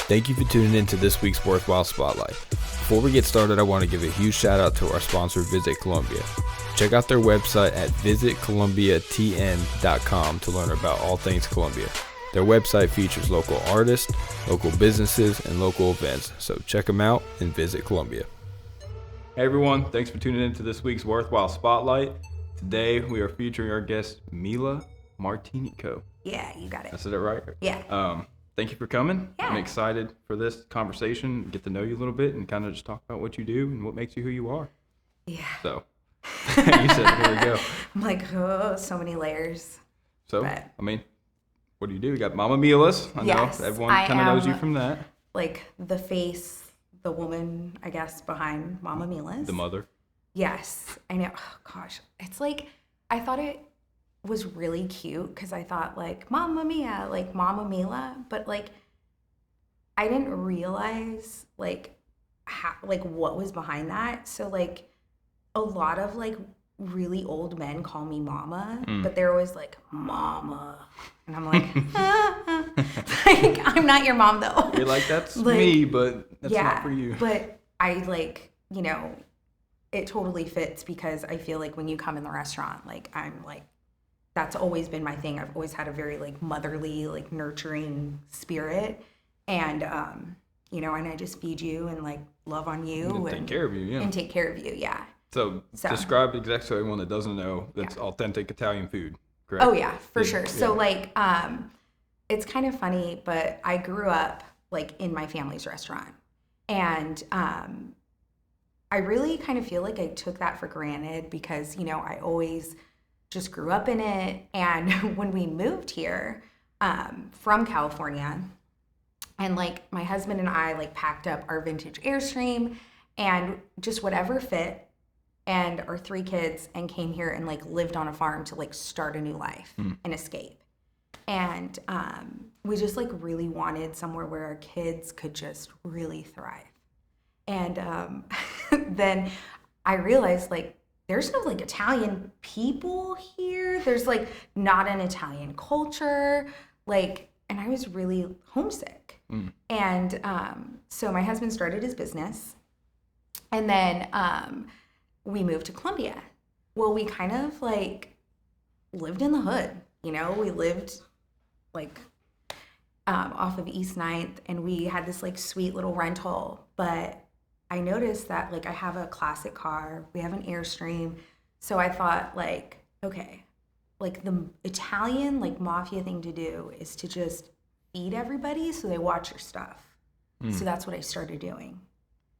Thank you for tuning in to this week's WorthWhile Spotlight. Before we get started, I want to give a huge shout out to our sponsor, Visit Columbia. Check out their website at visitcolumbiatn.com to learn about all things Columbia. Their website features local artists, local businesses, and local events, so check them out and visit Columbia. Hey everyone, thanks for tuning in to this week's WorthWhile Spotlight. Today we are featuring our guest, Mila Martinico. Yeah, you got it. I said it right? Yeah. Thank you for coming. Yeah. I'm excited for this conversation, get to know you a little bit, and kind of just talk about what you do and what makes you who you are. Yeah. So, you said, here we go. I'm like, oh, so many layers. So, But- I mean, what do? You got Mama Mila's. I Yes, know everyone I kind of knows am- you from that. Like the face, the woman, I guess, behind Mama Mila's. The mother. Yes. I know. Oh, gosh. It's like, I thought it was really cute because I thought like Mamma Mia, like Mama Mila, but like I didn't realize like how, like what was behind that. So like a lot of like really old men call me Mama, but they're always like Mama, and I'm like, like I'm not your mom though. You're like, that's Like, me, but that's yeah, not for you. But I like, you know, it totally fits because I feel like when you come in the restaurant, like I'm like, that's always been my thing. I've always had a very like motherly, like nurturing spirit, and you know, and I just feed you and like love on you And take care of you, yeah. and take care of you, yeah. So describe exactly so everyone that doesn't know that's authentic Italian food, correct? Oh yeah, for sure. Yeah. So like, it's kind of funny, but I grew up like in my family's restaurant, and I really kind of feel like I took that for granted because, you know, I always just grew up in it. And when we moved here from California, and like my husband and I like packed up our vintage Airstream and just whatever fit, and our 3 kids, and came here and like lived on a farm to like start a new life and escape. And we just like really wanted somewhere where our kids could just really thrive. And then I realized like there's no like Italian people here. There's like not an Italian culture, like, and I was really homesick. And so my husband started his business, and then we moved to Columbia. Well, we kind of like lived in the hood, you know, we lived like off of East Ninth, and we had this like sweet little rental, but I noticed that like I have a classic car, we have an Airstream, so I thought like, okay, like the Italian like mafia thing to do is to just feed everybody so they watch your stuff. So that's what I started doing.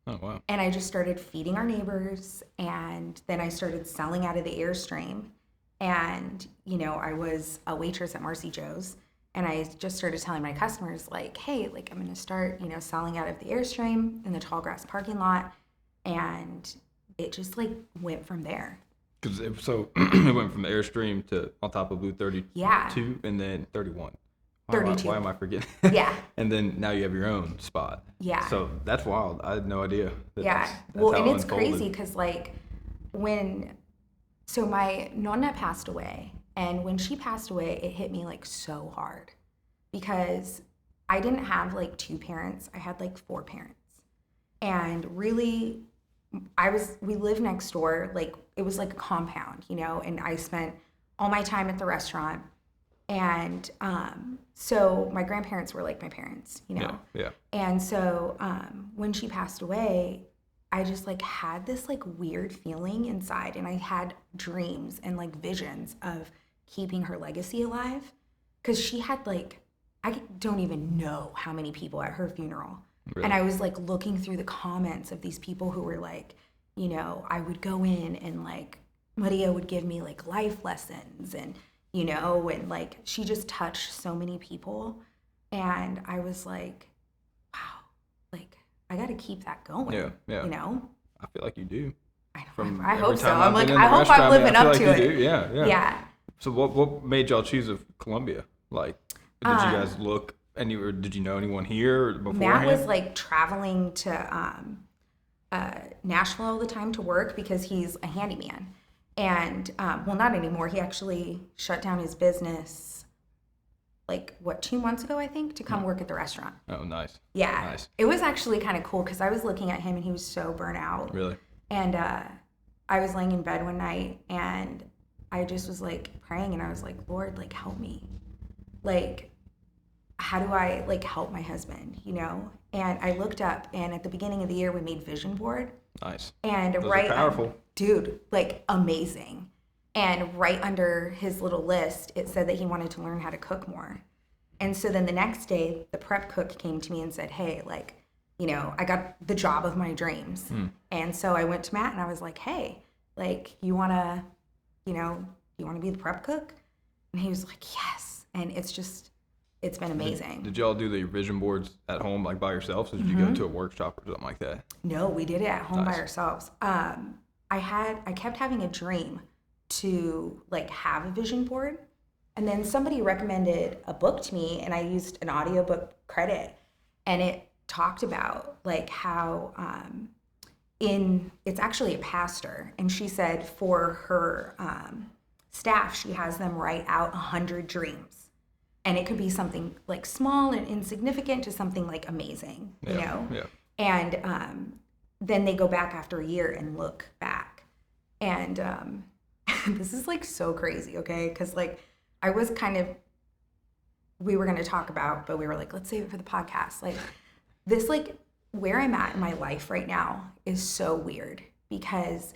Oh, wow. And I just started feeding our neighbors, and then I started selling out of the Airstream. And, you know, I was a waitress at Marcy Joe's, and I just started telling my customers, like, hey, like, I'm going to start, you know, selling out of the Airstream in the tall grass parking lot. And it just, like, went from there. Because it went from the Airstream to on top of Blue 32 Yeah. and then 31. 32. Why am I forgetting? Yeah. And then now you have your own spot. Yeah. So that's wild. I had no idea. Yeah. That's Well, how and it it's unfolded. crazy because, like, so my nonna passed away, and when she passed away, it hit me, like, so hard because I didn't have, like, 2 parents. I had, like, 4 parents. And really, we lived next door. Like, it was like a compound, you know, and I spent all my time at the restaurant. And so my grandparents were like my parents, you know? Yeah. And so when she passed away, I just like had this like weird feeling inside, and I had dreams and like visions of keeping her legacy alive, because she had like, I don't even know how many people at her funeral. Really? And I was like looking through the comments of these people who were like, you know, I would go in and like Maria would give me like life lessons, and you know, and like she just touched so many people, and I was like, wow, like I got to keep that going. Yeah. You know, I feel like you do. I Every hope so. time I'm I've like, been in I the hope I'm restaurant, living I feel up like to you it. do. Yeah. Yeah. So what made y'all choose of Columbia? Like, did you guys look did you know anyone here beforehand? Matt was like traveling to Nashville all the time to work because he's a handyman. And, well, not anymore. He actually shut down his business like 2 months ago, I think, to come work at the restaurant. Oh, nice. Yeah. Nice. It was actually kind of cool because I was looking at him and he was so burnt out. Really? And I was laying in bed one night and I just was like praying and I was like, Lord, like help me. Like, how do I like help my husband, you know? And I looked up and at the beginning of the year we made vision board. Nice. And Those right are powerful. Dude, like amazing. And right under his little list, it said that he wanted to learn how to cook more. And so then the next day, the prep cook came to me and said, hey, like, you know, I got the job of my dreams. And so I went to Matt and I was like, hey, like, you want to be the prep cook? And he was like, yes. And it's been amazing. Did y'all do the vision boards at home, like by yourselves? Or did you go to a workshop or something like that? No, we did it at home by Nice. ourselves. I kept having a dream to like have a vision board. And then somebody recommended a book to me and I used an audiobook credit and it talked about like how it's actually a pastor and she said for her staff she has them write out 100 dreams and it could be something like small and insignificant to something like amazing, you know? Yeah. And then they go back after a year and look back and this is like so crazy, okay? Because like I was we were going to talk about, but we were like, let's save it for the podcast. Like this, like where I'm at in my life right now is so weird because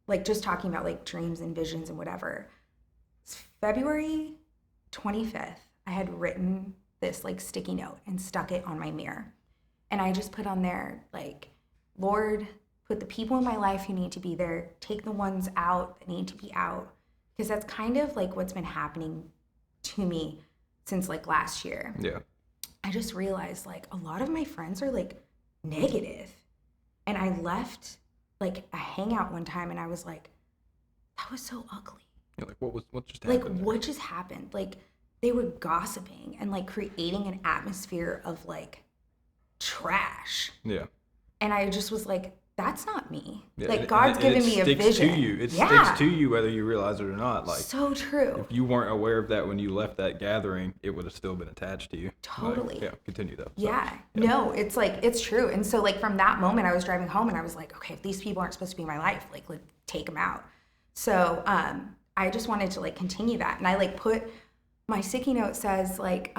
like just talking about like dreams and visions and whatever. It's February 25th, I had written this like sticky note and stuck it on my mirror. And I just put on there like, Lord, put the people in my life who need to be there, take the ones out that need to be out. Because that's kind of like what's been happening to me since like last year. Yeah. I just realized like a lot of my friends are like negative. And I left like a hangout one time and I was like, that was so ugly. You're like, what just happened? Like, what just happened? Like, they were gossiping and like creating an atmosphere of like trash. Yeah. And I just was like, that's not me. Yeah, like God's given me a vision. It sticks to you. It sticks to you whether you realize it or not. Like so true. If you weren't aware of that when you left that gathering, it would have still been attached to you. Totally. Like, yeah, continue though. So, yeah. No, it's like, it's true. And so like from that moment I was driving home and I was like, okay, if these people aren't supposed to be in my life, like take them out. So I just wanted to like continue that. And I like put, my sticky note says like,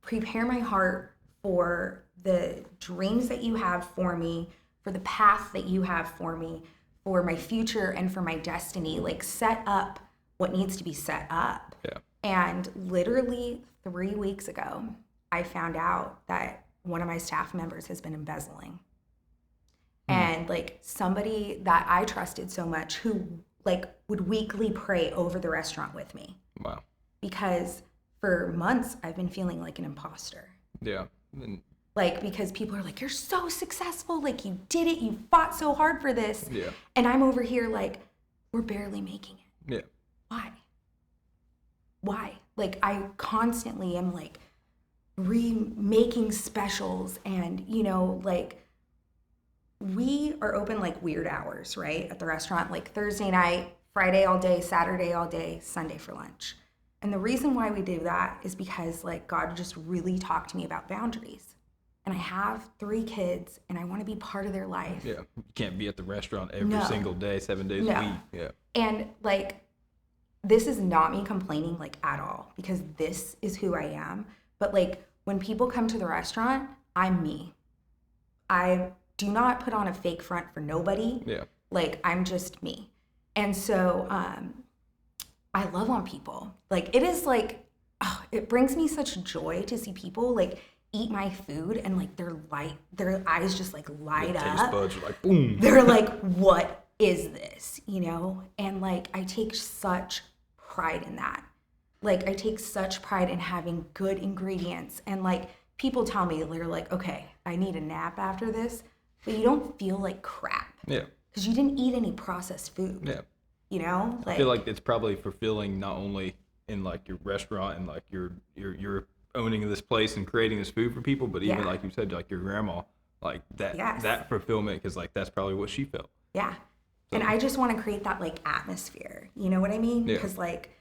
prepare my heart for the dreams that you have for me, for the path that you have for me, for my future and for my destiny. Like set up what needs to be set up. Yeah. And literally 3 weeks ago, I found out that one of my staff members has been embezzling. And like somebody that I trusted so much who like would weekly pray over the restaurant with me. Wow. Because for months I've been feeling like an imposter. Yeah. And like because people are like, you're so successful, like you did it, you fought so hard for this. Yeah. And I'm over here like, we're barely making it. Yeah. Why? Like I constantly am like remaking specials and you know like we are open like weird hours, right? At the restaurant, like Thursday night, Friday all day, Saturday all day, Sunday for lunch. And the reason why we do that is because like God just really talked to me about boundaries. And I have 3 kids and I want to be part of their life. Yeah. You can't be at the restaurant every single day, 7 days a week. Yeah. And like, this is not me complaining like at all because this is who I am. But like when people come to the restaurant, I'm me. I do not put on a fake front for nobody. Yeah. Like I'm just me. And so I love on people. Like it is like, oh, it brings me such joy to see people like eat my food and like their eyes just like light up. Taste buds are like boom. They're like, what is this? You know? And like I take such pride in that. Like I take such pride in having good ingredients. And like people tell me, they're like, okay, I need a nap after this, but you don't feel like crap. Yeah. Because you didn't eat any processed food. Yeah. You know? Like, I feel like it's probably fulfilling not only in like your restaurant and like you're owning this place and creating this food for people, but even like you said, like your grandma, like that fulfillment, because like that's probably what she felt. Yeah. So, and I just want to create that like atmosphere. You know what I mean? Because like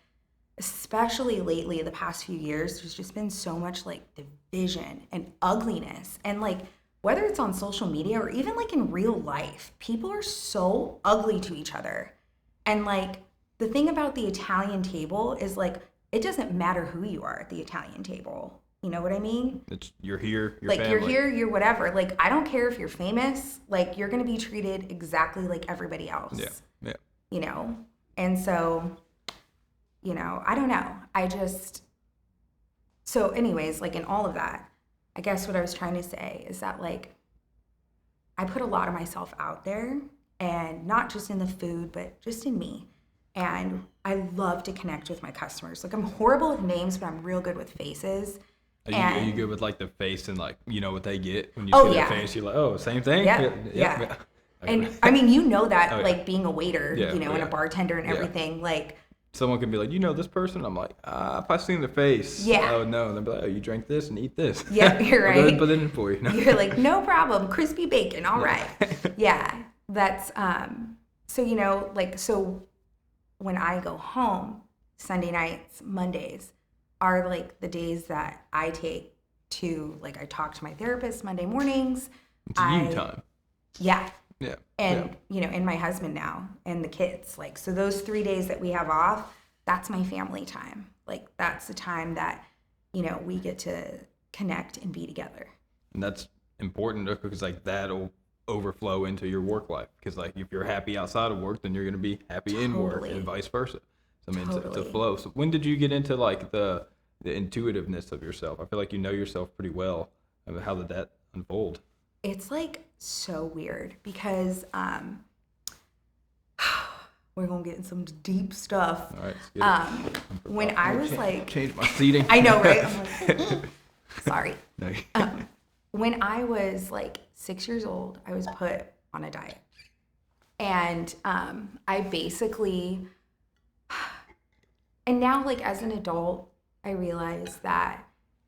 especially lately, the past few years, there's just been so much like division and ugliness. And like, whether it's on social media or even like in real life, people are so ugly to each other. And like, the thing about the Italian table is like, it doesn't matter who you are at the Italian table. You know what I mean? You're here, you're like family. You're here, you're whatever. Like, I don't care if you're famous. Like, you're gonna be treated exactly like everybody else. Yeah. You know? And so, you know, I don't know. So anyways, like in all of that, I guess what I was trying to say is that like, I put a lot of myself out there, and not just in the food, but just in me. And I love to connect with my customers. Like, I'm horrible with names, but I'm real good with faces. Are you good with like the face and like, you know what they get when you see their face? You're like, oh, same thing? Yeah. And I mean, you know that like being a waiter, and a bartender and everything, like. Someone can be like, you know this person? I'm like, if I seen their face. Yeah. Oh, no. And they'll be like, oh, you drank this and eat this. Yeah, you're right. Go ahead and put it in for you. No. You're like, no problem. Crispy bacon. All right. Yeah. That's, so, you know, like, so when I go home, Sunday nights, Mondays are like the days that I take to, like, I talk to my therapist Monday mornings. It's you time. Yeah. Yeah. And, you know, and my husband now and the kids. Like, so those 3 days that we have off, that's my family time. Like, that's the time that, you know, we get to connect and be together. And that's important because, like, that'll overflow into your work life. Because, like, if you're happy outside of work, then you're going to be happy in work and vice versa. So, I mean, it's a flow. So when did you get into, like, the intuitiveness of yourself? I feel like you know yourself pretty well. I mean, how did that unfold? It's like so weird because we're gonna get in some deep stuff. All right, let's get it. When I was like, change my seating. I know, right? I'm like, sorry. No. When I was like 6 years old, I was put on a diet, and I basically, and now like as an adult, I realized that,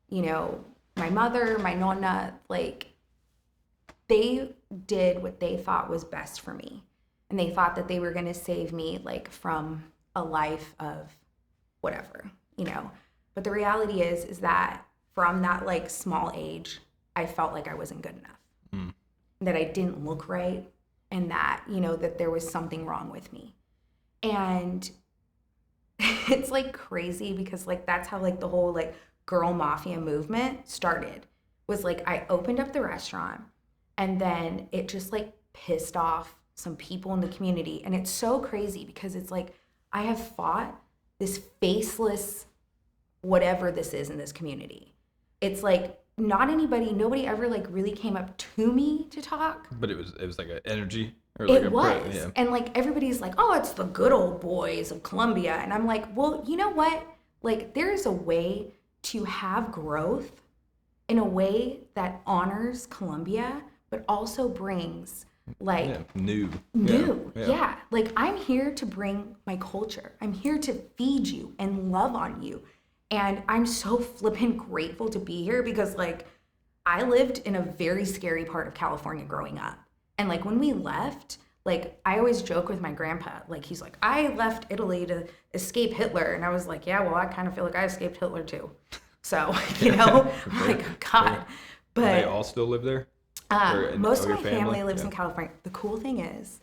you know, my mother, my nonna, like, they did what they thought was best for me. And they thought that they were going to save me like from a life of whatever, you know. But the reality is that from that like small age, I felt like I wasn't good enough. That I didn't look right, and that, you know, that there was something wrong with me. And it's like crazy because like that's how like the whole like girl mafia movement started. Was like I opened up the restaurant, and then it just like pissed off some people in the community. And it's so crazy because it's like I have fought this faceless whatever this is in this community. It's like nobody ever like really came up to me to talk. But it was like an energy. Or like it was. And like everybody's like, oh, it's the good old boys of Columbia. And I'm like, well, you know what? Like there is a way to have growth in a way that honors Columbia, but also brings like new. Yeah. Like I'm here to bring my culture. I'm here to feed you and love on you. And I'm so flippin' grateful to be here because like I lived in a very scary part of California growing up. And like when we left, like I always joke with my grandpa, like he's like, I left Italy to escape Hitler. And I was like, yeah, well, I kind of feel like I escaped Hitler too. So, you know, like, God. But they all still live there? Most of my family lives in California. The cool thing is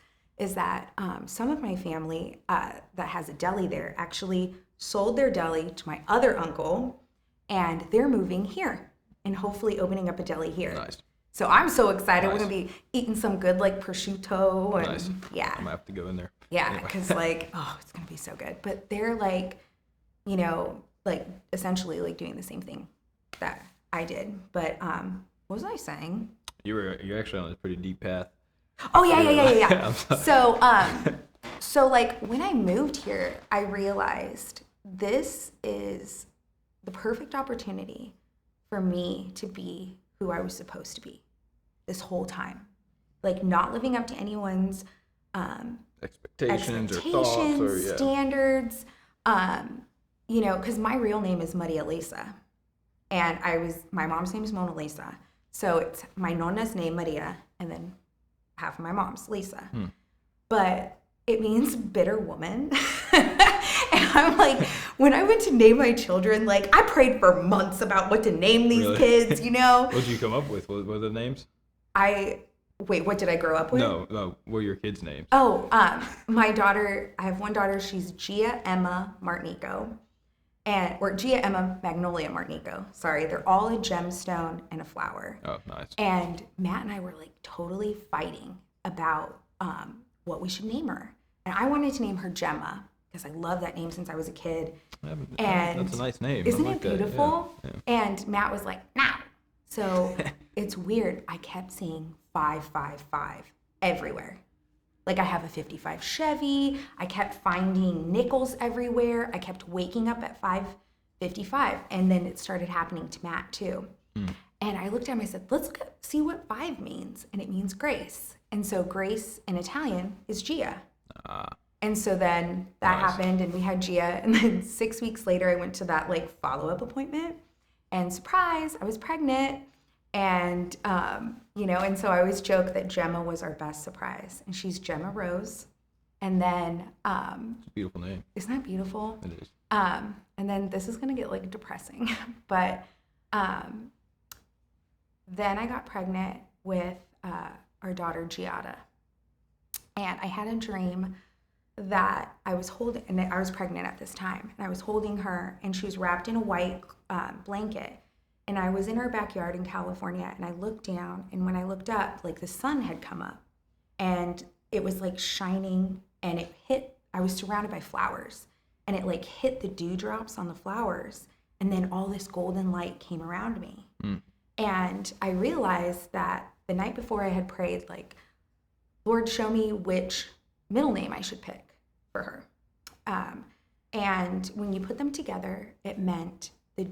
that some of my family that has a deli there actually sold their deli to my other uncle, and they're moving here and hopefully opening up a deli here. Nice. So I'm so excited. Nice. We're gonna be eating some good like prosciutto and nice. Yeah. I'm gonna have to go in there. Yeah, because like it's gonna be so good. But they're like, you know, like essentially like doing the same thing that I did. But what was I saying? You're actually on a pretty deep path. Oh yeah. So like when I moved here, I realized this is the perfect opportunity for me to be who I was supposed to be this whole time. Like not living up to anyone's expectations or thoughts or standards. You know, because my real name is Maria Lisa, and my mom's name is Mona Lisa. So it's my nonna's name, Maria, and then half of my mom's, Lisa. But it means bitter woman. And I'm like, when I went to name my children, like, I prayed for months about what to name these kids, you know? What did you come up with? What were the names? Wait, what did I grow up with? No, what were your kids' names? Oh, my daughter, I have one daughter, she's Gia Emma Martinico. Or Gia Emma Magnolia Martinico. Sorry, they're all a gemstone and a flower. Oh, nice. And Matt and I were like totally fighting about what we should name her. And I wanted to name her Gemma because I love that name since I was a kid. And that's a nice name. Isn't I like it beautiful? Yeah. And Matt was like, no. So it's weird. I kept seeing 555 everywhere. Like I have a 55 Chevy. I kept finding nickels everywhere. I kept waking up at 5:55. And then it started happening to Matt too. And I looked at him, I said, let's see what 5 means. And it means grace. And so grace in Italian is Gia. And so then that happened and we had Gia. And then 6 weeks later, I went to that like follow-up appointment and surprise, I was pregnant. And, and so I always joke that Gemma was our best surprise. And she's Gemma Rose. And then... it's a beautiful name. Isn't that beautiful? It is. And then this is going to get like depressing. But then I got pregnant with our daughter, Giada. And I had a dream that I was holding, and I was pregnant at this time. And I was holding her, and she was wrapped in a white blanket. And I was in our backyard in California, and I looked down, and when I looked up, like the sun had come up, and it was like shining, and it hit, I was surrounded by flowers, and it like hit the dewdrops on the flowers, and then all this golden light came around me. And I realized that the night before I had prayed, like, Lord, show me which middle name I should pick for her. And when you put them together, it meant the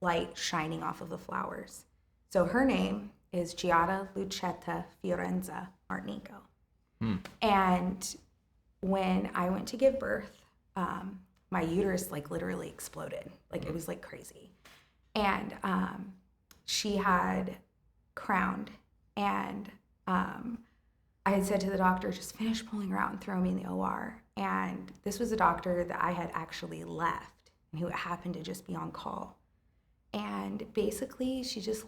light shining off of the flowers. So her name is Giada Lucetta Fiorenza Martinico. And when I went to give birth, my uterus like literally exploded. Like it was like crazy. And she had crowned, and I had said to the doctor, just finish pulling her out and throw me in the OR. And this was a doctor that I had actually left and who happened to just be on call. And basically she just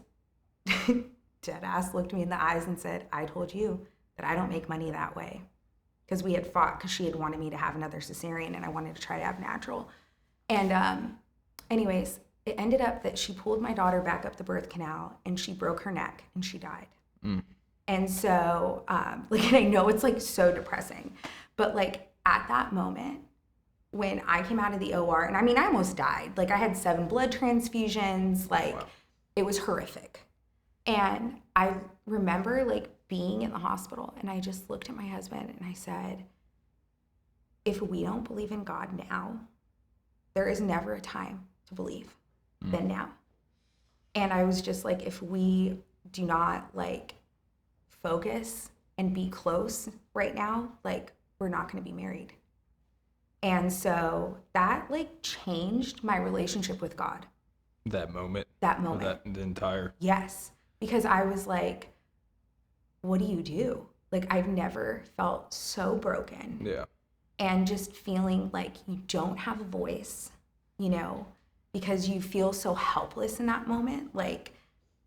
dead ass looked me in the eyes and said, I told you that I don't make money that way. Because we had fought because she had wanted me to have another cesarean and I wanted to try to have natural. And anyways, it ended up that she pulled my daughter back up the birth canal and she broke her neck and she died. And so, like, and I know it's like so depressing, but like at that moment, when I came out of the OR, and I mean, I almost died. Like I had 7 blood transfusions, like It was horrific. And I remember like being in the hospital and I just looked at my husband and I said, if we don't believe in God now, there is never a time to believe than now. And I was just like, if we do not like focus and be close right now, like we're not going to be married. And so that like changed my relationship with God. That moment. The entire. Yes. Because I was like, what do you do? Like I've never felt so broken. Yeah. And just feeling like you don't have a voice, you know, because you feel so helpless in that moment. Like,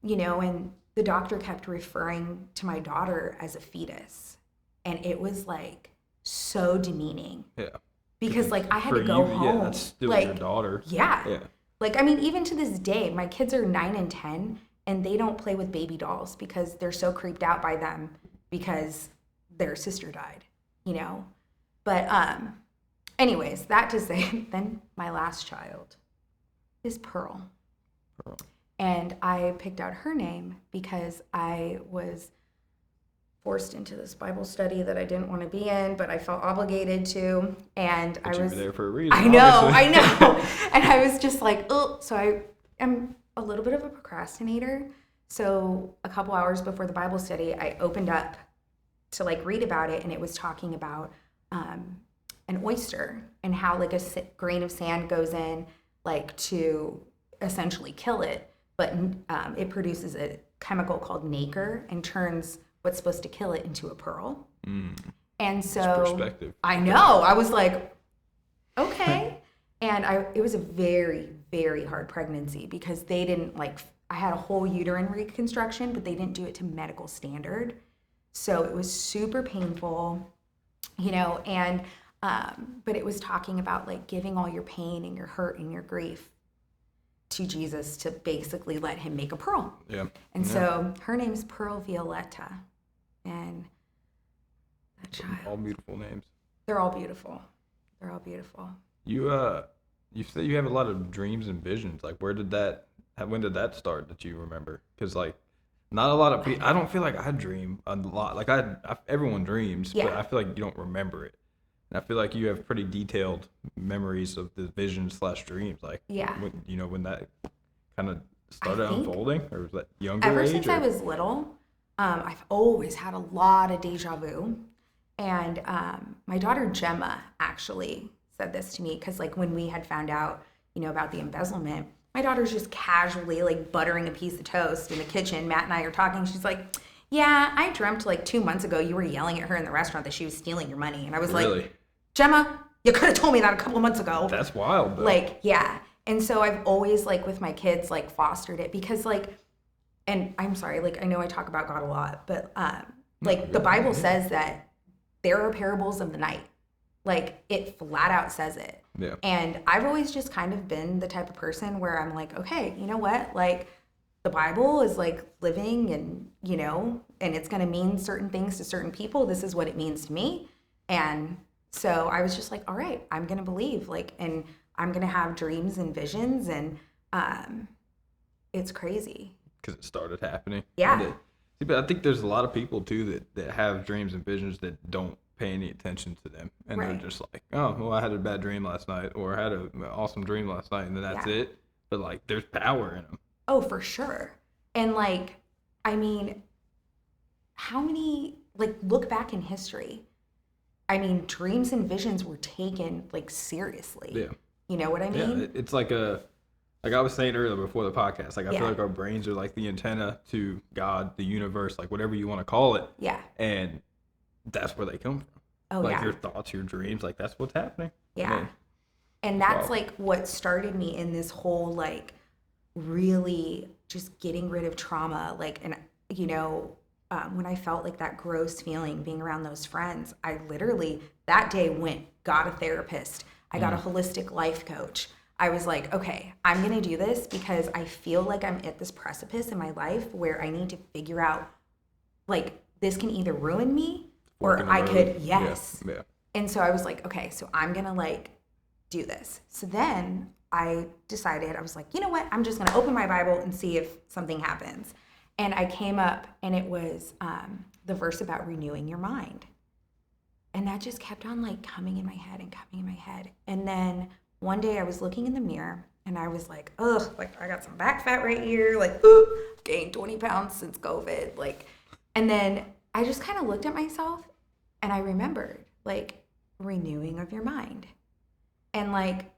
you know, and the doctor kept referring to my daughter as a fetus. And it was like so demeaning. Yeah. Because like I had to go home. Yeah, that's still like, your daughter. Yeah. Like, I mean, even to this day, my kids are 9 and 10 and they don't play with baby dolls because they're so creeped out by them because their sister died, you know? But anyways, that to say, then my last child is Pearl. And I picked out her name because I was forced into this Bible study that I didn't want to be in, but I felt obligated to. And but I was you were there for a reason. I know. And I was just like, oh, so I am a little bit of a procrastinator. So a couple hours before the Bible study, I opened up to like read about it, and it was talking about an oyster and how like a grain of sand goes in like to essentially kill it, but it produces a chemical called nacre and turns what's supposed to kill it into a pearl. And so perspective. I know, I was like, okay. And it was a very, very hard pregnancy because they didn't I had a whole uterine reconstruction, but they didn't do it to medical standard. So it was super painful, and, but it was talking about like giving all your pain and your hurt and your grief to Jesus to basically let him make a pearl. Yeah. And so her name's Pearl Violetta. And that child. All beautiful names. They're all beautiful. They're all beautiful. You say you have a lot of dreams and visions. Like, when did that start that you remember? Because, like, not a lot of people, I don't feel like I dream a lot. Like, everyone dreams, but I feel like you don't remember it. And I feel like you have pretty detailed memories of the visions / dreams. Like, when that kind of started unfolding, or was that younger ever age? Since I was little, I've always had a lot of deja vu. And my daughter Gemma actually said this to me because, like, when we had found out, about the embezzlement, my daughter's just casually, like, buttering a piece of toast in the kitchen. Matt and I are talking. She's like, yeah, I dreamt, like, 2 months ago you were yelling at her in the restaurant that she was stealing your money. And I was like, Gemma, you could have told me that a couple of months ago. That's wild, though. Like, yeah. And so I've always, like, with my kids, like, fostered it because, like, and I'm sorry, like, I know I talk about God a lot, but, like, the Bible says that there are parables of the night. Like, it flat out says it. Yeah. And I've always just kind of been the type of person where I'm like, okay, you know what? Like, the Bible is, like, living and, and it's going to mean certain things to certain people. This is what it means to me. And so I was just like, all right, I'm going to believe, like, and I'm going to have dreams and visions. And it's crazy. Because it started happening. Yeah. But I think there's a lot of people, too, that have dreams and visions that don't pay any attention to them. And they're just like, oh, well, I had a bad dream last night, or I had an awesome dream last night, and then that's it. But, like, there's power in them. Oh, for sure. And, like, I mean, how many, like, look back in history. I mean, dreams and visions were taken, like, seriously. Yeah. You know what I mean? Yeah, it's like I was saying earlier before the podcast, like, I feel like our brains are like the antenna to God, the universe, like, whatever you want to call it. Yeah. And that's where they come from. Oh, like, your thoughts, your dreams, like, that's what's happening. Yeah. I mean, and that's, like, what started me in this whole, like, really just getting rid of trauma. Like, and, when I felt like that gross feeling being around those friends, I literally that day got a therapist. I got a holistic life coach. I was like, okay, I'm going to do this because I feel like I'm at this precipice in my life where I need to figure out, like, this can either ruin me or I could, yes. Yeah. And so I was like, okay, so I'm going to, like, do this. So then I decided, I was like, you know what? I'm just going to open my Bible and see if something happens. And I came up and it was the verse about renewing your mind. And that just kept on, like, coming in my head and coming in my head. And then one day I was looking in the mirror and I was like, ugh, like, I got some back fat right here. Like, gained 20 pounds since COVID. Like, and then I just kind of looked at myself and I remembered, like, renewing of your mind. And, like,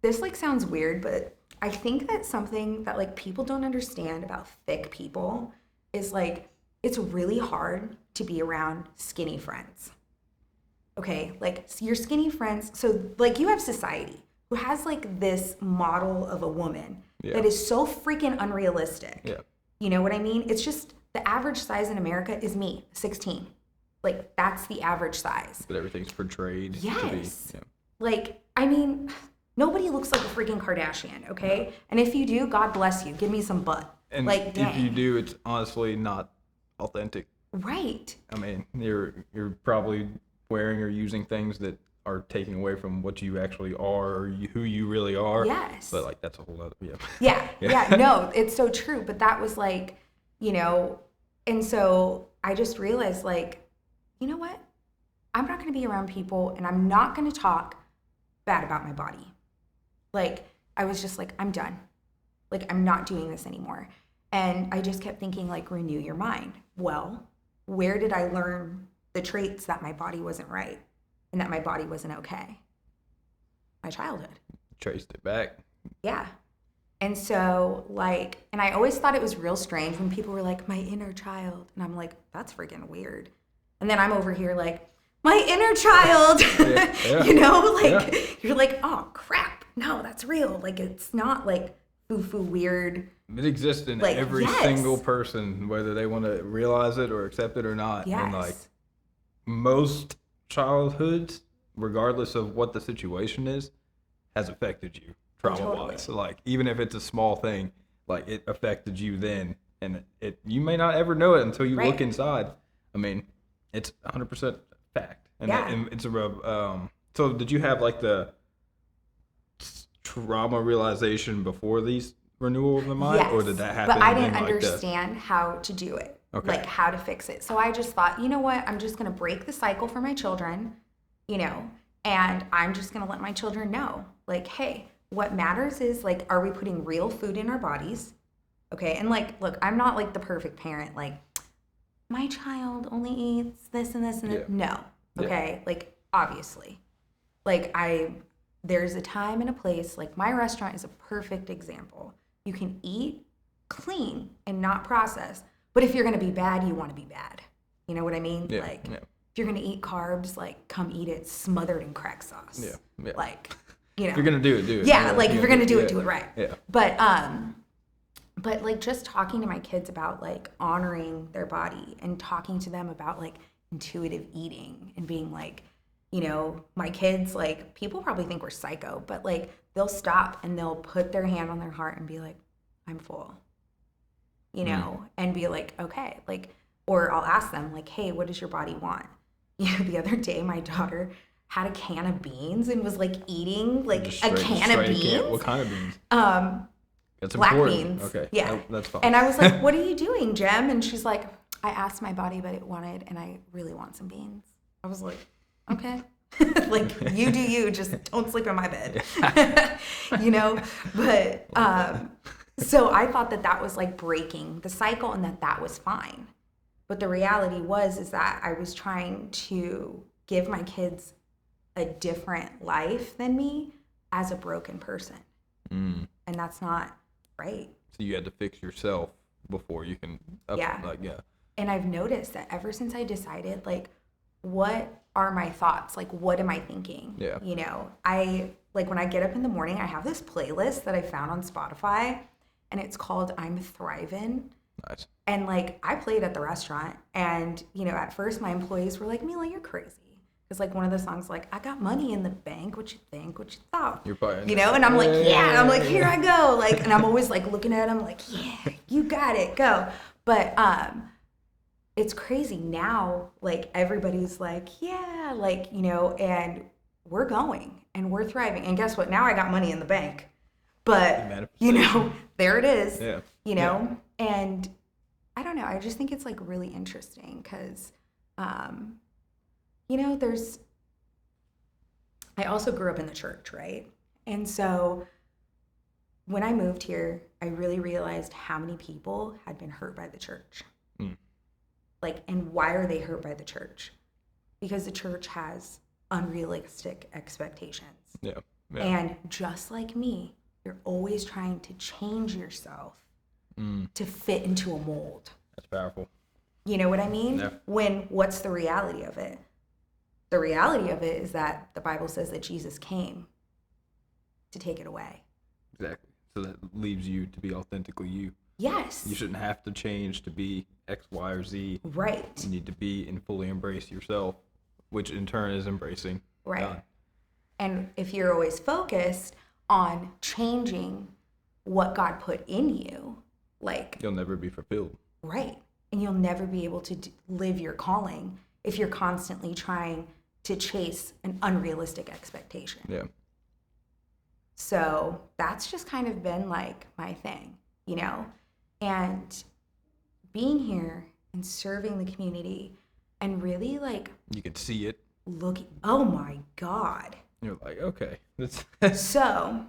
this, like, sounds weird, but I think that something that, like, people don't understand about thick people is, like, it's really hard to be around skinny friends. Okay, like, your skinny friends, so, like, you have society who has, like, this model of a woman that is so freaking unrealistic. Yeah. You know what I mean? It's just the average size in America is me, 16. Like, that's the average size. But everything's portrayed yes. to be. Yeah. Like, I mean, nobody looks like a freaking Kardashian, okay? No. And if you do, God bless you. Give me some butt. And like, if you do, it's honestly not authentic. Right. I mean, you're probably wearing or using things that are taking away from what you actually are or who you really are. Yes. But, like, that's a whole other, Yeah. No, it's so true. But that was, like, and so I just realized, like, you know what? I'm not going to be around people and I'm not going to talk bad about my body. Like, I was just like, I'm done. Like, I'm not doing this anymore. And I just kept thinking, like, renew your mind. Well, where did I learn the traits that my body wasn't right and that my body wasn't okay? My childhood. Traced it back. Yeah. And so, like, and I always thought it was real strange when people were like, my inner child. And I'm like, that's freaking weird. And then I'm over here like, my inner child. Yeah. You're like, oh, crap. no, that's real. Like, it's not like foo-foo weird. It exists in Like, every yes. single person, whether they want to realize it or accept it or not. Yes. And like most childhoods, regardless of what the situation is, has affected you trauma-wise. Totally. So like even if it's a small thing, like it affected you then, and it you may not ever know it until you Right. look inside. I mean, it's 100% fact, and, Yeah. and it's a So did you have like the trauma realization before these renewal of the mind, Yes, or did that happen? but I didn't in, like, understand how to do it, Okay. like how to fix it. So I just thought, you know what? I'm just going to break the cycle for my children, you know, and I'm just going to let my children know, like, hey, what matters is, like, are we putting real food in our bodies? Okay. And like, look, I'm not like the perfect parent. Like, my child only eats this and this and that. No. Okay. Like, obviously, like there's a time and a place. Like, my restaurant is a perfect example. You can eat clean and not processed. But if you're going to be bad, you want to be bad. You know what I mean? Yeah, Like, yeah. if you're going to eat carbs, like, come eat it smothered in crack sauce. Yeah, yeah. Like, you know. If you're gonna do it, do it. Yeah, like, if you're going to do it, do it right. Yeah. But like, just talking to my kids about, like, honoring their body and talking to them about, like, intuitive eating and being like, you know, my kids, like, people probably think we're psycho, but like, they'll stop and they'll put their hand on their heart and be like, I'm full, you know, and be like, okay, like, or I'll ask them, like, hey, what does your body want? You know, the other day, my daughter had a can of beans and was like eating like Just a straight- can of straight beans. What kind of beans? That's Black important. beans. Okay. Yeah. That's fine. And I was like, what are you doing, Jem? And she's like, I asked my body what it wanted and I really want some beans. I was like, okay. Like, you do you, just don't sleep in my bed. You know? But so I thought that was like breaking the cycle and that was fine. But the reality is that I was trying to give my kids a different life than me as a broken person. And that's not right. So you had to fix yourself before you can Yeah. yeah. And I've noticed that ever since I decided, like, what are my thoughts? Like, what am I thinking? Yeah. You know, like, when I get up in the morning, I have this playlist that I found on Spotify, and it's called I'm Thriving. Nice. And like, I played at the restaurant, and, you know, at first my employees were like, Mila, you're crazy. It's like one of the songs, like, I got money in the bank, what you think, what you thought, You're probably, you know? And I'm like, yeah, and I'm like, here I go. Like, and I'm always like looking at them like, yeah, you got it, go. But it's crazy now, like, everybody's like, yeah, like, you know, and we're going and we're thriving. And guess what? Now I got money in the bank, but, you know, there it is, Yeah. you know? And I don't know, I just think it's like really interesting because, you know, I also grew up in the church, right? And so when I moved here, I really realized how many people had been hurt by the church. Like, and why are they hurt by the church? Because the church has unrealistic expectations. Yeah. And just like me, you're always trying to change yourself to fit into a mold. That's powerful. You know what I mean? Yeah. When what's the reality of it? The reality of it is that the Bible says that Jesus came to take it away. Exactly. So that leaves you to be authentically you. Yes. You shouldn't have to change to be X, Y, or Z. Right. You need to be and fully embrace yourself, which in turn is embracing Right. God. And if you're always focused on changing what God put in you, like, You'll never be fulfilled. right. And you'll never be able to live your calling if you're constantly trying to chase an unrealistic expectation. Yeah. So that's just kind of been like my thing, you know? And being here and serving the community and really like You can see it. looking, oh my God. You're like, okay. That's So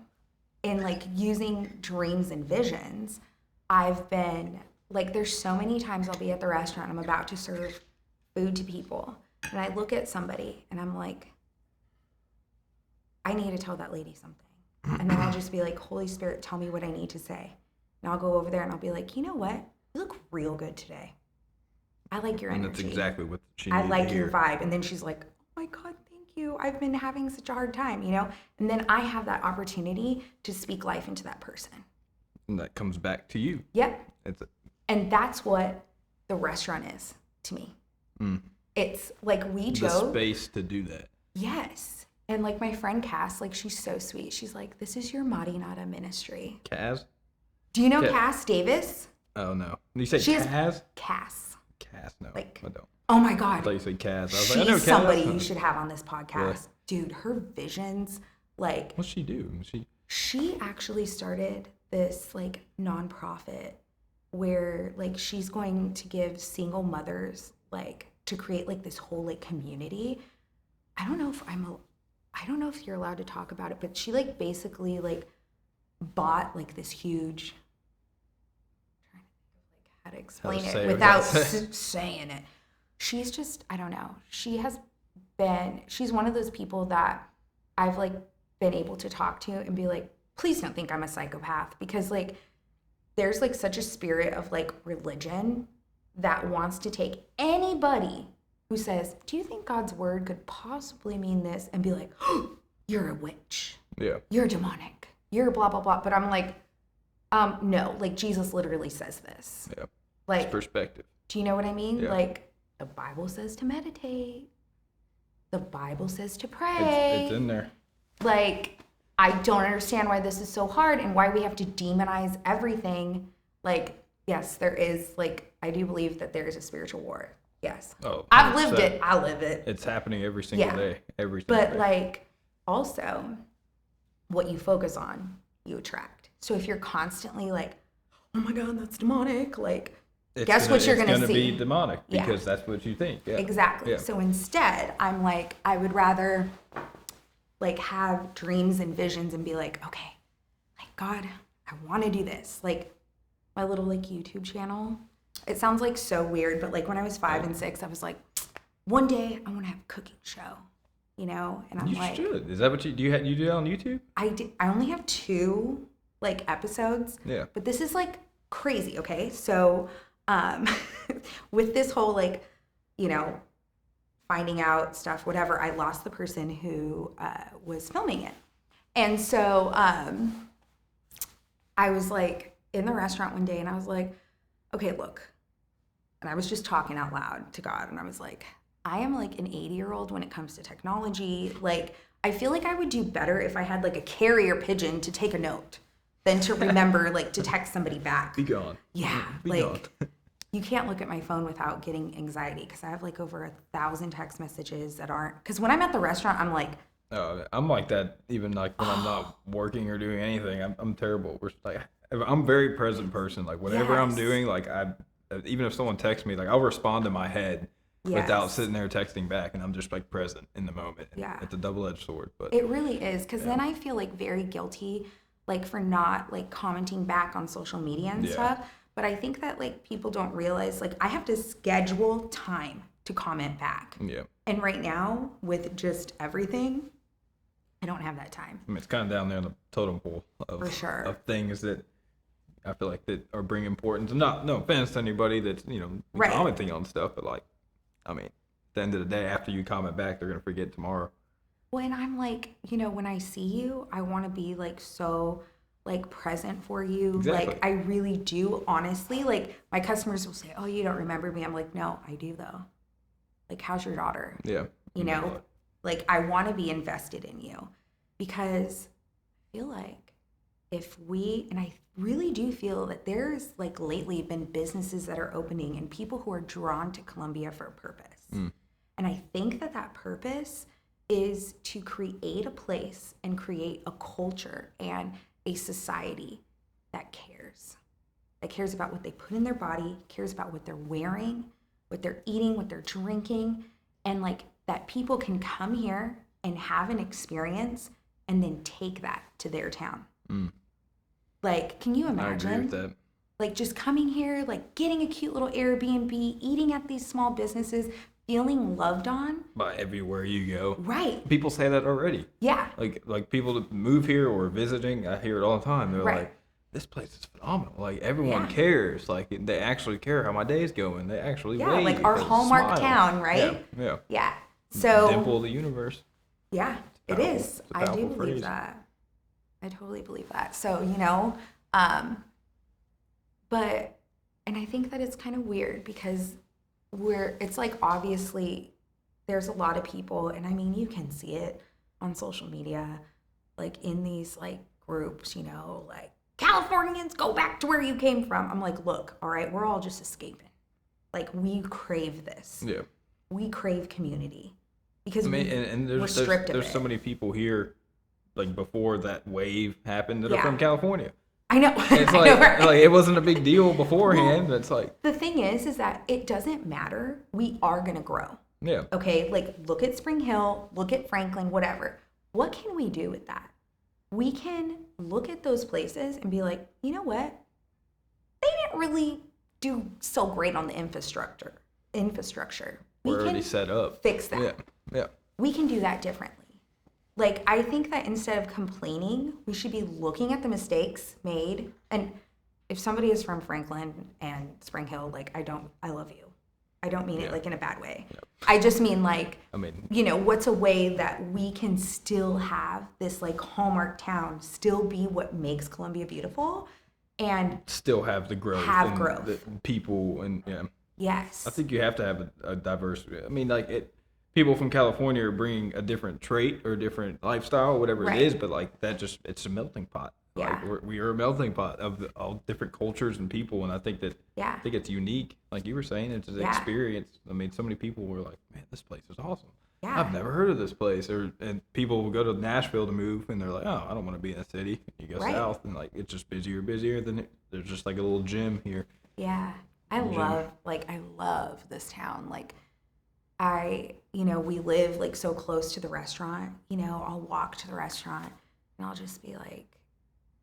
in like using dreams and visions, I've been like, there's so many times I'll be at the restaurant, I'm about to serve food to people, and I look at somebody and I'm like, I need to tell that lady something. And then I'll just be like, Holy Spirit, tell me what I need to say. And I'll go over there and I'll be like, you know what? You look real good today. I like your and energy. that's exactly what she I needed like to your hear. vibe. And then she's like, oh my God, thank you. I've been having such a hard time, And then I have that opportunity to speak life into that person. And that comes back to you. Yep. And that's what the restaurant is to me. It's like we chose the space to do that. Yes. And like my friend Cass, like she's so sweet. She's like, this is your Marinata ministry. Cass? Do you know Cass Davis? Oh, no. You say Cass? Cass. Cass, no. Like, I don't. Oh my God. I thought you said Cass. I was She's like, I know Cass. somebody you should have on this podcast. Really? Dude, her visions, like. What's she do? She actually started this like nonprofit where like she's going to give single mothers like to create like this whole like community. I don't know if you're allowed to talk about it, but she like basically like bought like this huge, I'm trying to think of like how to explain it without saying it. She's just, I don't know. She's one of those people that I've like been able to talk to and be like, please don't think I'm a psychopath, because like there's like such a spirit of like religion that wants to take anybody who says, do you think God's word could possibly mean this? And be like, oh, you're a witch. Yeah. You're demonic. You're blah, blah, blah. But I'm like, no, like Jesus literally says this. Yeah. Like it's perspective. Do you know what I mean? Yeah. Like the Bible says to meditate. The Bible says to pray. It's in there. Like, I don't understand why this is so hard and why we have to demonize everything. Like, yes, there is, like, I do believe that there is a spiritual war. Yes. Oh, I've lived it. I live it. It's happening every single day. Every single day. But, day. like, also, what you focus on, you attract. So if you're constantly like, oh my God, that's demonic, like, guess what you're going to see? It's going to be demonic because that's what you think. Yeah. Exactly. Yeah. So instead, I'm like, I would rather like have dreams and visions and be like, okay, like God, I want to do this. Like my little like YouTube channel. It sounds like so weird, but like when I was 5 and 6, I was like, one day I want to have a cooking show, And I'm you should. Is that what you do? You do that on YouTube? I only have 2 like episodes. Yeah. But this is like crazy. Okay. So, with this whole like, finding out stuff, whatever, I lost the person who was filming it. And so I was like in the restaurant one day and I was like, okay, look. And I was just talking out loud to God. And I was like, I am like an 80-year-old when it comes to technology. Like, I feel like I would do better if I had like a carrier pigeon to take a note than to remember like to text somebody back. Be gone. Yeah. Be like, gone. You can't look at my phone without getting anxiety because I have like over 1,000 text messages that aren't. Because when I'm at the restaurant, I'm like. I'm like that even like when I'm not working or doing anything. I'm terrible. I'm a very present person. Like whatever I'm doing, like even if someone texts me, like I'll respond in my head without sitting there texting back, and I'm just like present in the moment. Yeah. It's a double-edged sword, but it really is because then I feel like very guilty, like for not like commenting back on social media and stuff. But I think that like people don't realize like I have to schedule time to comment back. Yeah. And right now with just everything, I don't have that time. I mean, it's kind of down there in the totem pole of, for sure. Of things that I feel like that are bring importance. And no offense to anybody that's commenting on stuff, but like, I mean, at the end of the day, after you comment back, they're gonna forget tomorrow. When I'm like, when I see you, I want to be like so like present for you. Exactly. Like I really do, honestly. Like my customers will say, "Oh, you don't remember me." I'm like, "No, I do though." Like, how's your daughter? Yeah. Like I want to be invested in you because I feel like and I really do feel that there's like lately been businesses that are opening and people who are drawn to Columbia for a purpose. And I think that purpose is to create a place and create a culture and a society that cares about what they put in their body, cares about what they're wearing, what they're eating, what they're drinking, and like that people can come here and have an experience and then take that to their town. Like, can you imagine? I agree with that. Like just coming here, like getting a cute little Airbnb, eating at these small businesses, feeling loved on by everywhere you go. Right. People say that already. Yeah. Like people that move here or visiting, I hear it all the time. They're like, this place is phenomenal. Like everyone cares. Like they actually care how my day's going. They actually wait. Like our hallmark town, right? Yeah. Yeah. So Dimple of the universe. Yeah, it Powerful. is. It's a I do powerful believe phrase. that. I totally believe that. So, but, and I think that it's kind of weird because it's like obviously there's a lot of people, and I mean, you can see it on social media, like in these like groups, like Californians, go back to where you came from. I'm like, look, all right, we're all just escaping. Like, we crave this. Yeah. We crave community because I mean, and we're stripped of there's it. so many people here, like before that wave happened, that are Yeah. from California. I know. It's I like, know, right? like it wasn't a big deal beforehand. Well, it's like, the thing is that it doesn't matter. We are going to grow. yeah. Okay? Like, look at Spring Hill, look at Franklin, whatever. What can we do with that? We can look at those places and be like, you know what? They didn't really do so great on the infrastructure. We're already set up. Fix that. Yeah. Yeah. We can do that differently. Like, I think that instead of complaining, we should be looking at the mistakes made. And if somebody is from Franklin and Spring Hill, like, I love you. I don't mean it like in a bad way. Yeah. I just mean like, I mean, what's a way that we can still have this like hallmark town still be what makes Columbia beautiful and still have the growth. Have and growth. The people and yeah. yes. I think you have to have a diverse. I mean, like people from California are bringing a different trait or a different lifestyle, whatever Right. it is. But like that, it's a melting pot. Yeah. Like we are a melting pot of all different cultures and people, and I think Yeah. it's unique. Like you were saying, it's an Yeah. experience. I mean, so many people were like, "Man, this place is awesome. Yeah. I've never heard of this place." And people will go to Nashville to move, and they're like, "Oh, I don't want to be in the city." You go Right. south, and like it's just busier. There's just like a little gym here. Yeah. I love this town. Like we live like so close to the restaurant, I'll walk to the restaurant and I'll just be like,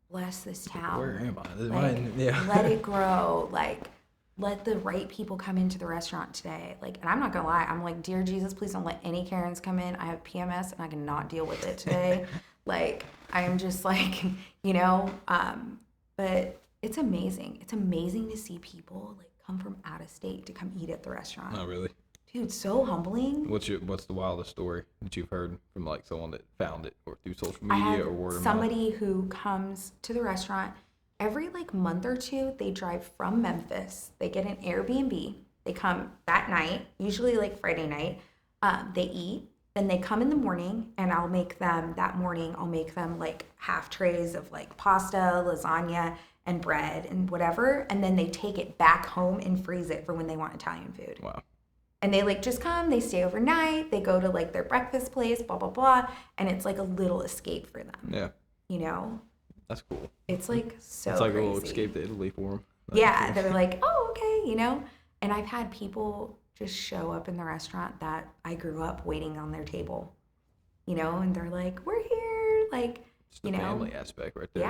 bless this town. Where am I? Like, Yeah. let it grow. Like, let the right people come into the restaurant today. Like, and I'm not gonna lie, I'm like, dear Jesus, please don't let any Karens come in. I have PMS and I cannot deal with it today. Like, I am just like, but it's amazing. It's amazing to see people like come from out of state to come eat at the restaurant. Not really. Dude, so humbling. What's the wildest story that you've heard from like someone that found it or through social I media have or word of mouth? somebody who comes to the restaurant every like month or two. They drive from Memphis. They get an Airbnb. They come that night, usually like Friday night. They eat. Then they come in the morning, and I'll make them like half trays of like pasta, lasagna, and bread and whatever. And then they take it back home and freeze it for when they want Italian food. Wow. And they like just come, they stay overnight, they go to like their breakfast place, blah, blah, blah. And it's like a little escape for them. Yeah. That's cool. It's like so It's like crazy. a little escape to Italy for them. Yeah, they're like, oh, okay, And I've had people just show up in the restaurant that I grew up waiting on their table, and they're like, we're here, like, It's the family aspect right there.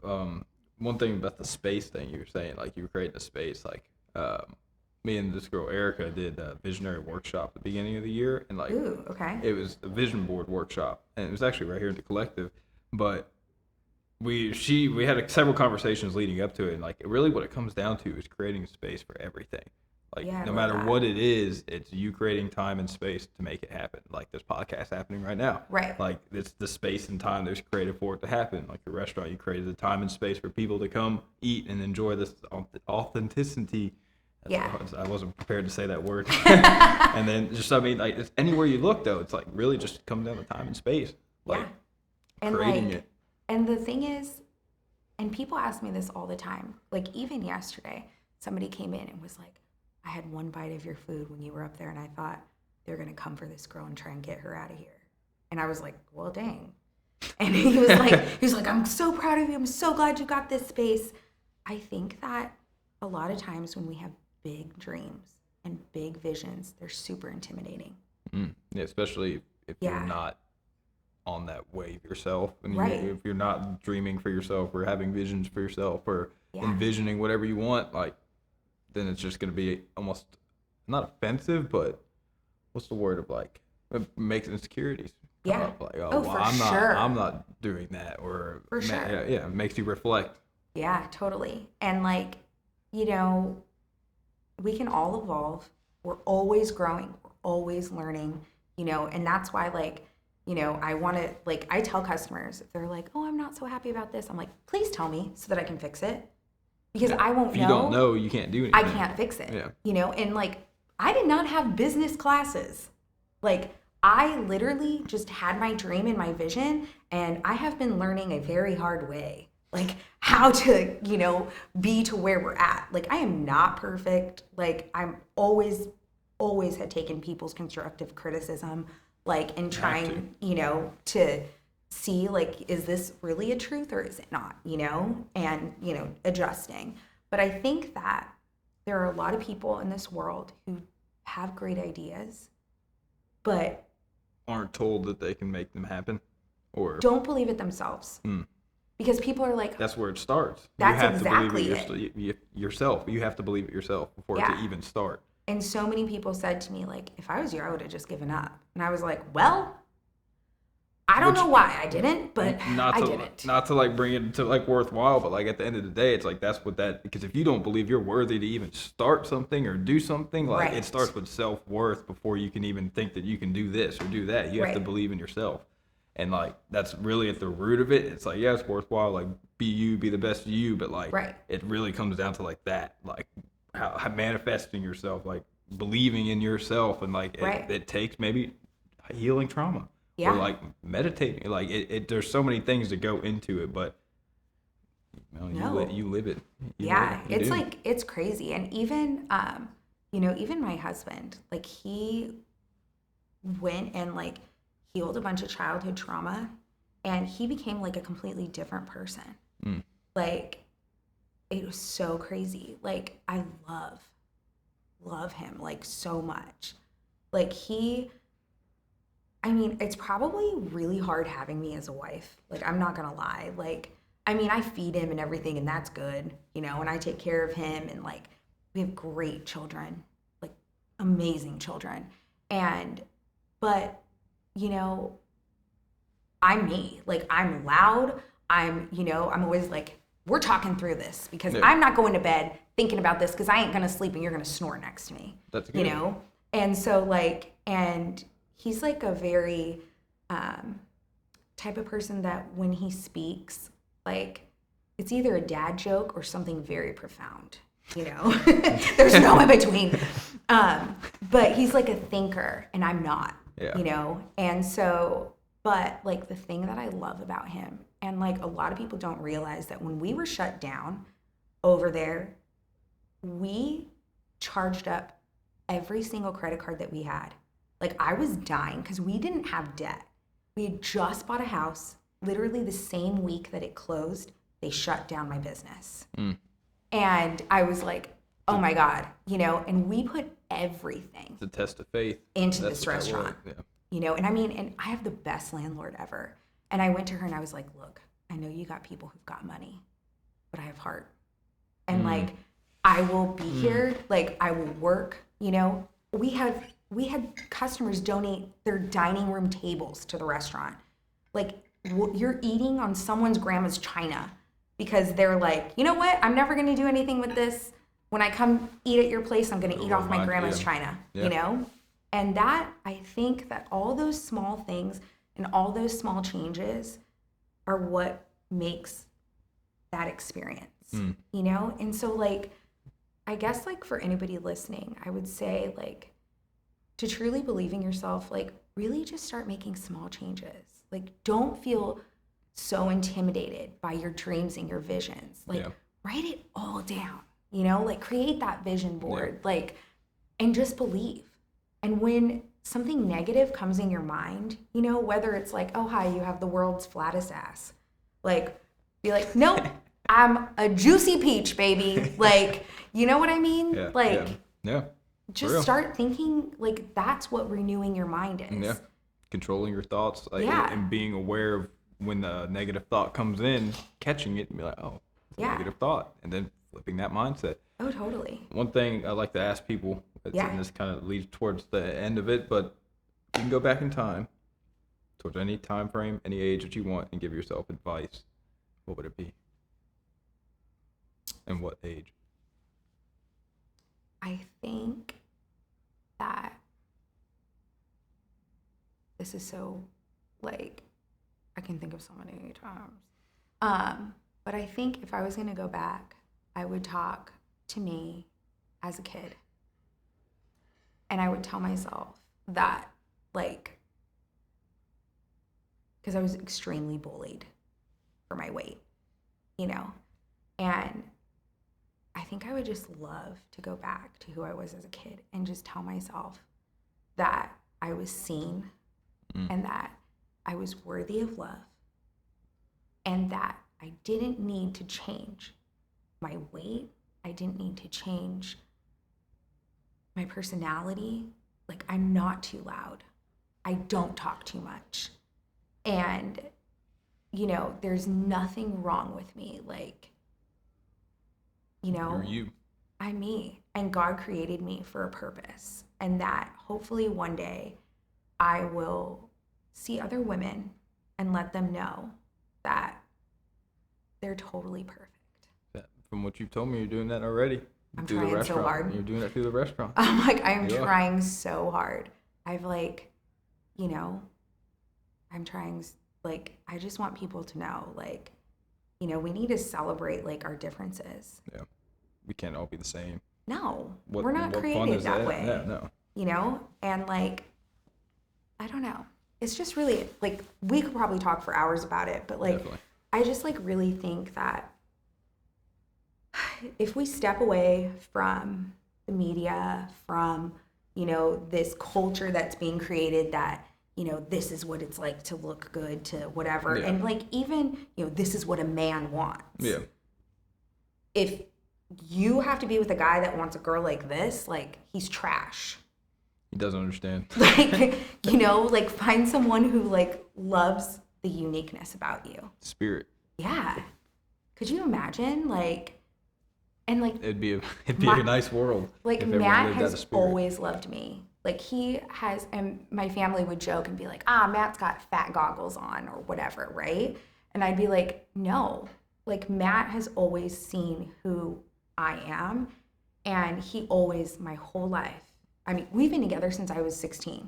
Yeah. One thing about the space thing you were saying, like you were creating a space, like me and this girl Erica did a visionary workshop at the beginning of the year, and like Ooh, okay. it was a vision board workshop, and it was actually right here in the collective, but we had several conversations leading up to it, and like really what it comes down to is creating a space for everything. Like Yeah, I no love matter that. what it is, it's you creating time and space to make it happen. Like this podcast happening right now. Right. Like it's the space and time there's created for it to happen. Like your restaurant, you created the time and space for people to come eat and enjoy this authenticity. Yeah. I wasn't prepared to say that word. And then like it's anywhere you look though, it's like really just comes down to time and space. Like Yeah. And creating like, it. and the thing is, and people ask me this all the time, like even yesterday, somebody came in and was like, I had one bite of your food when you were up there, and I thought they're going to come for this girl and try and get her out of here. And I was like, well, dang. And he was like, I'm so proud of you. I'm so glad you got this space. I think that a lot of times when we have big dreams and big visions, they're super intimidating. Yeah, especially if Yeah. you're not on that wave yourself, and Right. if you're not dreaming for yourself or having visions for yourself or Yeah. envisioning whatever you want, like then it's just going to be almost not offensive, but what's the word of like it makes insecurities come Yeah. up. Like, Oh, well, for I'm sure. not doing that, or For sure. yeah, it makes you reflect. Yeah, totally. And like, we can all evolve. We're always growing. We're always learning, and that's why like, I want to, like, I tell customers, if they're like, oh, I'm not so happy about this, I'm like, please tell me so that I can fix it. Because I won't know. If you don't know, you can't do anything. I can't fix it. Yeah. And like, I did not have business classes. Like, I literally just had my dream and my vision, and I have been learning a very hard way, like how to, be to where we're at. Like, I am not perfect. Like, I'm always had taken people's constructive criticism, like, and trying, to see, like, is this really a truth or is it not, and, adjusting. But I think that there are a lot of people in this world who have great ideas, but aren't told that they can make them happen, or don't believe it themselves. Because people are like, that's where it starts. That's you have exactly to believe it yourself. You have to believe it yourself before it to even start. And so many people said to me, like, if I was you, I would have just given up. And I was like, well, I don't know why I didn't, but I didn't. Not to like bring it to like worthwhile, but like at the end of the day, it's like because if you don't believe you're worthy to even start something or do something, like it starts with self-worth before you can even think that you can do this or do that. You have to believe in yourself. And like that's really at the root of it. It's like, yeah, it's worthwhile, like be you, be the best you, but like it really comes down to like that, like how manifesting yourself, like believing in yourself, and like it takes maybe healing trauma. Or like meditating, like it. There's so many things that go into it, but you live it. It's like it's crazy, and even even my husband, like he went and like healed a bunch of childhood trauma, and he became like a completely different person. Like it was so crazy. Like I love him like so much. Like it's probably really hard having me as a wife. Like, I'm not gonna lie. Like, I feed him and everything, and that's good, and I take care of him, and like, we have great children, like, amazing children. But, I'm me. Like, I'm loud. I'm always like, we're talking through this because I'm not going to bed thinking about this because I ain't gonna sleep and you're gonna snore next to me. That's good. And so, like, and he's like a very type of person that when he speaks, like it's either a dad joke or something very profound, There's no in between. But he's like a thinker and I'm not, And so, but like the thing that I love about him, and like a lot of people don't realize that when we were shut down over there, we charged up every single credit card that we had. Like, I was dying because we didn't have debt. We had just bought a house. Literally the same week that it closed, they shut down my business. And I was like, oh my God, and we put everything. It's a test of faith. Into this restaurant. And and I have the best landlord ever. And I went to her and I was like, look, I know you got people who've got money, but I have heart. And like, I will be here. Like, I will work, we had customers donate their dining room tables to the restaurant. Like, you're eating on someone's grandma's china because they're like, you know what? I'm never going to do anything with this. When I come eat at your place, I'm going to eat off my grandma's china, And that, I think that all those small things and all those small changes are what makes that experience, And so, like, I guess, like, for anybody listening, I would say, like, to truly believe in yourself, like, really just start making small changes. Like, don't feel so intimidated by your dreams and your visions. Like, write it all down, like, create that vision board, like, and just believe. And when something negative comes in your mind, whether it's like, oh, hi, you have the world's flattest ass, like, be like, nope, I'm a juicy peach, baby. Like, you know what I mean? Just start thinking like that's what renewing your mind is. Yeah. Controlling your thoughts, like, and being aware of when the negative thought comes in, catching it and be like, oh, it's a negative thought. And then flipping that mindset. Oh, totally. One thing I like to ask people, and this kind of leads towards the end of it, but you can go back in time, towards any time frame, any age that you want, and give yourself advice. What would it be? And what age? I think that this is so Like, I can think of so many times. But I think if I was going to go back, I would talk to me as a kid. And I would tell myself that, like, because I was extremely bullied for my weight, you know? And I think I would just love to go back to who I was as a kid and just tell myself that I was seen and that I was worthy of love and that I didn't need to change my weight. I didn't need to change my personality. Like, I'm not too loud. I don't talk too much. And, you know, there's nothing wrong with me. Like, you know, You're you. I'm me. And God created me for a purpose. And that hopefully one day I will see other women and let them know that they're totally perfect. From what you've told me, you're doing that already. I'm through trying the so restaurant. hard. You're doing it through the restaurant. I'm like, I'm Yeah. trying so hard. I've like, you know, I'm trying, like, I just want people to know, like, you know, we need to celebrate like our differences. Yeah. We can't all be the same. No, What, we're not what fun created is that way. Yeah, no. You know, and like, I don't know. It's just really like, we could probably talk for hours about it, but like, Definitely. I just like really think that if we step away from the media, from, you know, this culture that's being created that, you know, this is what it's like to look good, to whatever. Yeah. And like, even, you know, this is what a man wants. Yeah. If you have to be with a guy that wants a girl like this, like, he's trash. He doesn't understand. Like, you know, like, find someone who like loves the uniqueness about you. Spirit. Yeah. Could you imagine? Like, and like, It'd be a nice world. like, if everyone Matt lived out of has spirit. always loved me. Like, he has, and my family would joke and be like, Matt's got fat goggles on or whatever, right? And I'd be like, no. Like, Matt has always seen who I am, and he always, my whole life, I mean, we've been together since I was 16.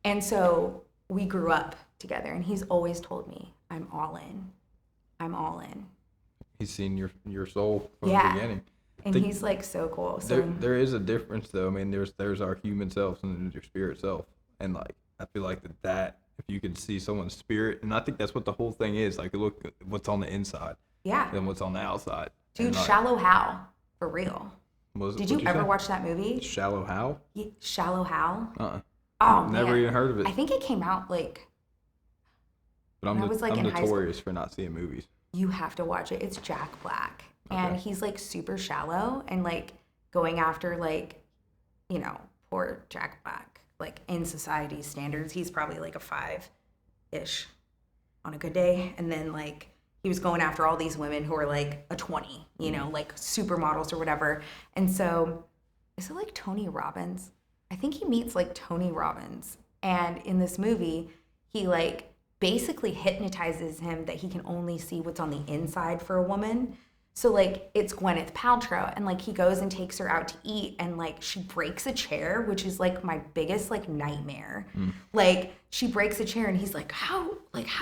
And so we grew up together, and he's always told me, I'm all in. I'm all in. He's seen your soul from Yeah. the beginning. And he's like so cool. So There is a difference though. I mean, there's our human selves and there's your spirit self, and like I feel like that if you can see someone's spirit, and I think that's what the whole thing is. Like, look at what's on the inside, yeah. and what's on the outside. Dude, And, like, Shallow Hal, for real. Did you ever say? watch that movie? Shallow How? Shallow Hal? Oh, Oh, never man. even heard of it. I think it came out like, But when I was, like, I'm in high school. notorious for not seeing movies. you have to watch it. It's Jack Black. And Okay. he's like super shallow and like going after like, you know, poor Jack Black. Like, in society standards, he's probably like a 5-ish on a good day. And then like, he was going after all these women who are like a 20, you know, like supermodels or whatever. And so, is it like Tony Robbins? I think he meets like Tony Robbins. And in this movie, he like basically hypnotizes him that he can only see what's on the inside for a woman. So like, it's Gwyneth Paltrow, and like, he goes and takes her out to eat, and like, she breaks a chair, which is like my biggest like nightmare. Like, she breaks a chair and he's like, how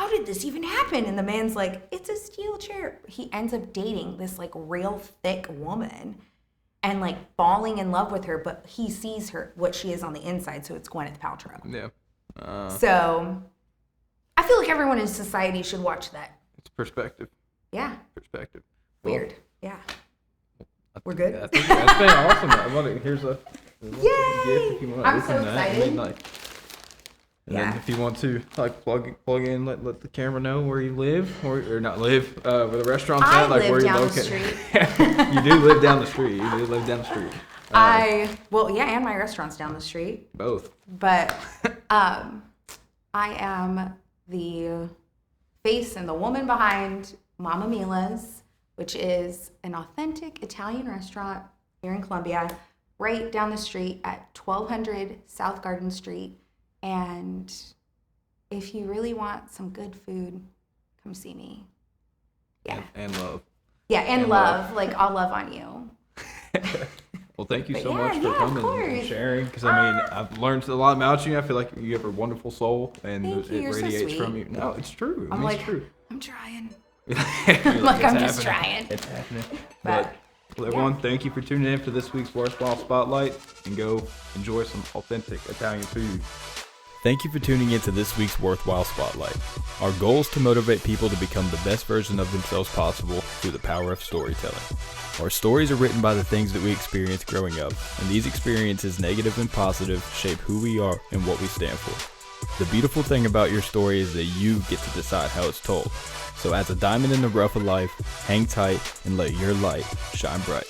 did this even happen? And the man's like, it's a steel chair. He ends up dating this like real thick woman and like falling in love with her, but he sees her, what she is on the inside. So it's Gwyneth Paltrow. Yeah. So I feel like everyone in society should watch that. It's perspective. Yeah. Perspective. Weird. Yeah. We're good? I think that's been awesome. Here's a little Yay! gift if you want to I'm open so that. excited. And Yeah. then if you want to like plug in, let the camera know where you live, or not live, where the restaurant's I at, like live where you down the locate. street. You do live down the street. You do live down the street. And my restaurant's down the street. Both. But I am the face and the woman behind Mama Mila's, which is an authentic Italian restaurant here in Columbia, right down the street at 1200 South Garden Street. And if you really want some good food, come see me. Yeah. And love. Yeah, and and love. love. Like, I'll love on you. Well, thank you But so yeah, much for yeah, of coming and course. sharing. Because I mean, I've learned a lot about you. I feel like you have a wonderful soul, and Thank you, it you're so radiates sweet. from you. No, it's true. I I'm mean, like, it's true. I'm trying. You're Like, "It's I'm just happening. trying. It's happening. But, Well, everyone, thank you for tuning in for this week's WorthWhile Spotlight, and go enjoy some authentic Italian food. Thank you for tuning in to this week's WorthWhile Spotlight. Our goal is to motivate people to become the best version of themselves possible through the power of storytelling. Our stories are written by the things that we experienced growing up, and these experiences, negative and positive, shape who we are and what we stand for. The beautiful thing about your story is that you get to decide how it's told. So as a diamond in the rough of life, hang tight and let your light shine bright.